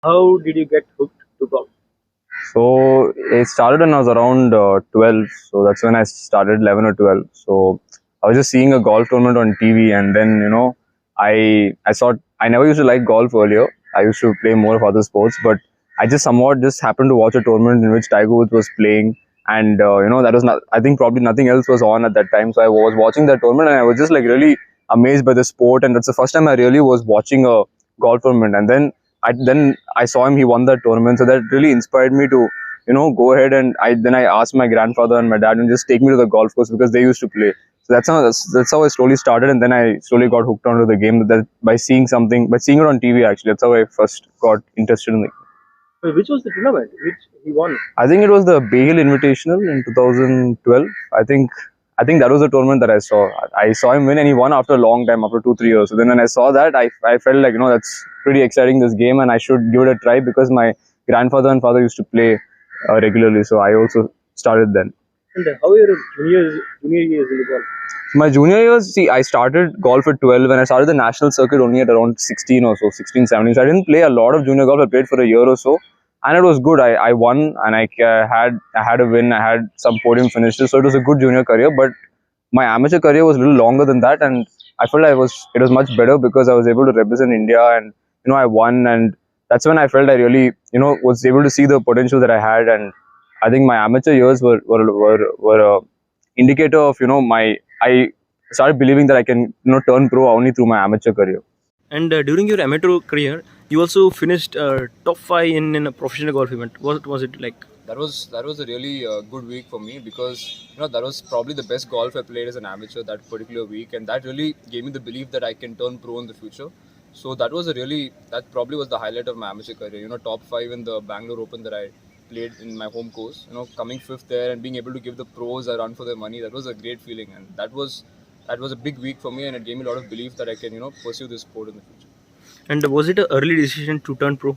How did you get hooked to golf? So it started when I was around 12. So that's when I started 11 or 12. So I was just seeing a golf tournament on TV, and then I thought I never used to like golf earlier. I used to play more of other sports, but I just somewhat just happened to watch a tournament in which Tiger Woods was playing, and that was not. I think probably nothing else was on at that time. So I was watching that tournament, and I was just like really amazed by the sport, and that's the first time I really was watching a golf tournament, and then I saw him. He won that tournament, so that really inspired me to go ahead, and I asked my grandfather and my dad and just take me to the golf course because they used to play. So that's how I slowly started, and then I slowly got hooked onto the game that by seeing something, by seeing it on TV. Actually, that's how I first got interested in it. Which was the tournament which he won? I think it was the Bay Hill Invitational in 2012. I think that was the tournament that I saw. I saw him win, and he won after a long time, after 2 3 years. So then when I saw that, I felt like that's pretty exciting, this game, and I should give it a try because my grandfather and father used to play regularly. So I also started then. And how your junior years in the golf? My junior years, see, I started golf at 12 and I started the national circuit only at around 16 or so, 16, 17. So I didn't play a lot of junior golf. I played for a year or so, and it was good. I won, and I had a win. I had some podium finishes, so it was a good junior career. But my amateur career was a little longer than that, and I felt it was much better because I was able to represent India, and I won, and that's when I felt I really was able to see the potential that I had. And I think my amateur years were a indicator of my I started believing that I can turn pro only through my amateur career. And during your amateur career, you also finished top five in a professional golf event. What was it like? That was a really good week for me because that was probably the best golf I played as an amateur that particular week, and that really gave me the belief that I can turn pro in the future. So that probably was the highlight of my amateur career. Top five in the Bangalore Open that I played in my home course. Coming fifth there and being able to give the pros a run for their money. That was a great feeling, and that was a big week for me, and it gave me a lot of belief that I can pursue this sport in the future. And was it an early decision to turn pro?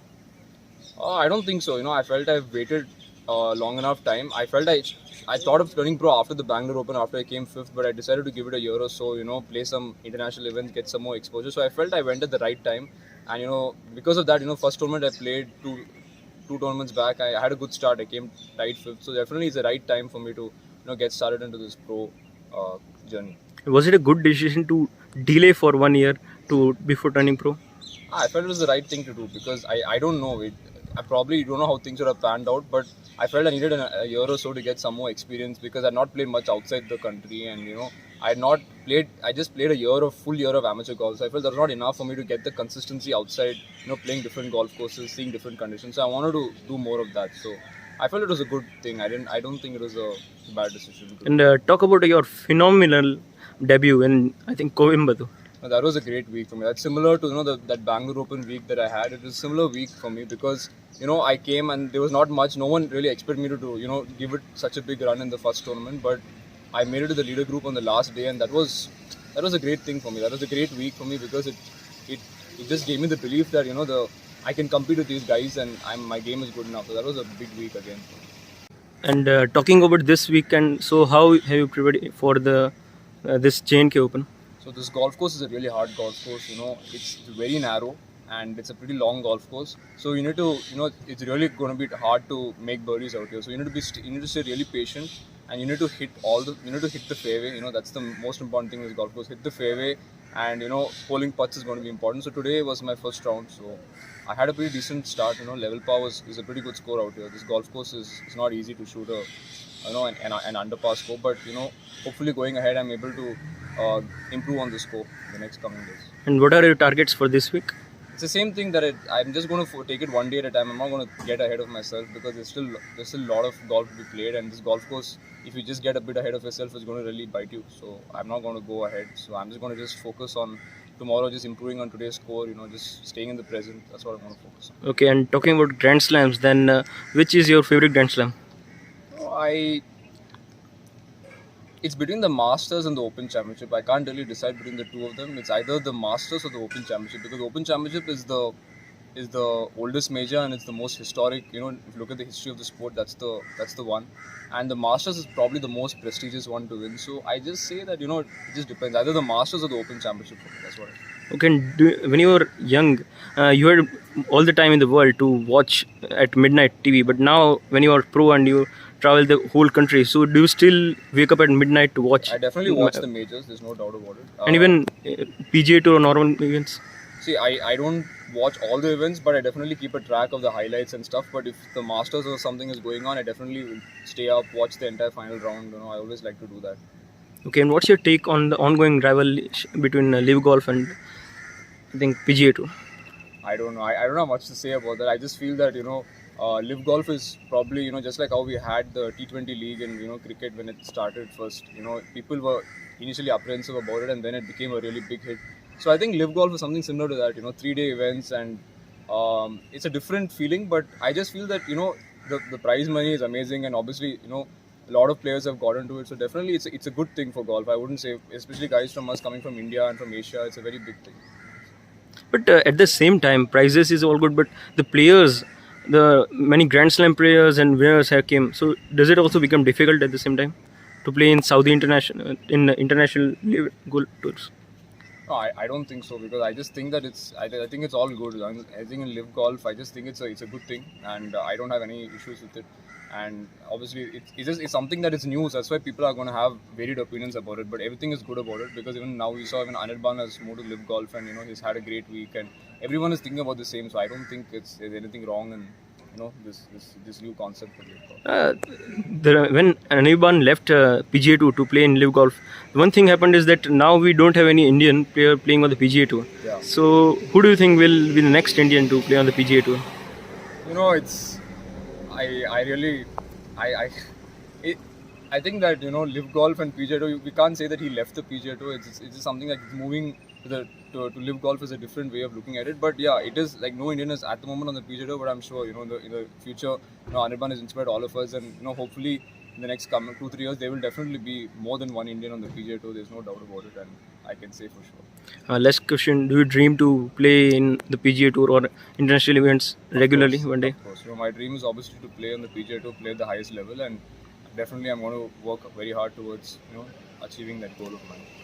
I don't think so. I felt I've waited long enough time. I thought of turning pro after the Bangalore Open after I came fifth, but I decided to give it a year or so. Play some international events, get some more exposure. So I felt I went at the right time, and because of that, first tournament I played two tournaments back, I had a good start. I came tied fifth, so definitely it's the right time for me to get started into this pro journey. Was it a good decision to delay for 1 year to before turning pro? I felt it was the right thing to do because I don't know it. I probably don't know how things would have panned out, but I felt I needed a year or so to get some more experience because I had not played much outside the country, and I had not played. I just played full year of amateur golf. So I felt that was not enough for me to get the consistency outside. Playing different golf courses, seeing different conditions. So I wanted to do more of that. So I felt it was a good thing. I don't think it was a bad decision. And talk about your phenomenal debut in, I think, Coimbatore. That was a great week for me. That's similar to that Bangalore Open week that I had. It was a similar week for me because I came and there was not much. No one really expected me to do give it such a big run in the first tournament, but I made it to the leader group on the last day, and that was a great thing for me. That was a great week for me because it just gave me the belief that I can compete with these guys, and my game is good enough. So that was a big week again for me. And talking about this weekend, so how have you prepared for the this J&K Open? So this golf course is a really hard golf course. It's very narrow and it's a pretty long golf course. So you need to, it's really going to be hard to make birdies out here. So you need to stay really patient, and you need to hit the fairway. That's the most important thing in this golf course. Hit the fairway, and holding putts is going to be important. So today was my first round. So I had a pretty decent start. Level par is a pretty good score out here. This golf course is not easy to shoot an underpass score, but hopefully going ahead I'm able to improve on the score in the next coming days. And what are your targets for this week? It's the same thing that I'm just going to take it one day at a time. I'm not going to get ahead of myself because there's still a lot of golf to be played, and this golf course, if you just get a bit ahead of yourself, it's going to really bite you. So I'm not going to go ahead. So I'm just going to just focus on tomorrow, just improving on today's score. Just staying in the present. That's what I'm going to focus on. Okay, and talking about Grand Slams, then which is your favorite Grand Slam? It's between the Masters and the Open Championship. I can't really decide between the two of them. It's either the Masters or the Open Championship, because the Open Championship is the oldest major and it's the most historic. If you look at the history of the sport, that's the one. And the Masters is probably the most prestigious one to win. So I just say that it just depends. Either the Masters or the Open Championship for me. That's what I think. Okay, and when you were young, you had all the time in the world to watch at midnight TV. But now, when you are pro and you travel the whole country, so do you still wake up at midnight to watch? I definitely watch the majors. There's no doubt about it. And even PGA Tour or normal events. See, I don't watch all the events, but I definitely keep a track of the highlights and stuff. But if the Masters or something is going on, I definitely will stay up, watch the entire final round. I always like to do that. Okay, and what's your take on the ongoing rival between Live Golf and I think PGA Tour? I don't know. I don't have much to say about that. I just feel that Live Golf is probably just like how we had the T20 league and cricket when it started first. People were initially apprehensive about it, and then it became a really big hit. So I think Live Golf is something similar to that. 3-day events, and it's a different feeling. But I just feel that the prize money is amazing, and obviously a lot of players have got into it. So definitely it's a good thing for golf. I wouldn't say, especially guys from us coming from India and from Asia, it's a very big thing. But at the same time, prizes is all good, but the players, the many Grand Slam players and winners have came. So does it also become difficult at the same time to play in Saudi international in international golf tours? No, I don't think so, because I just think that I think it's all good. I think in Live Golf, I just think it's a good thing, and I don't have any issues with it. And obviously, it's something that is news. That's why people are going to have varied opinions about it. But everything is good about it, because even now we saw even Anirban has moved to Live Golf, and he's had a great week, and everyone is thinking about the same. So I don't think there's anything wrong in this new concept of Live Golf. When Anirban left PGA Tour to play in Live Golf, one thing happened is that now we don't have any Indian player playing on the PGA Tour. Yeah. So who do you think will be the next Indian to play on the PGA Tour? It's I really I think that Live Golf and PGA Tour, we can't say that he left the PGA Tour. It's just something that is moving to Live Golf is a different way of looking at it. But yeah, it is like no Indian is at the moment on the PGA Tour. But I'm sure in the future, Anirban has inspired all of us, and hopefully in the next coming 2-3 years there will definitely be more than one Indian on the PGA Tour. There's no doubt about it, and I can say for sure. Last question: do you dream to play in the PGA Tour or international events regularly one day? Of course, my dream is obviously to play on the PGA Tour, play at the highest level, and definitely I'm going to work very hard towards achieving that goal of mine.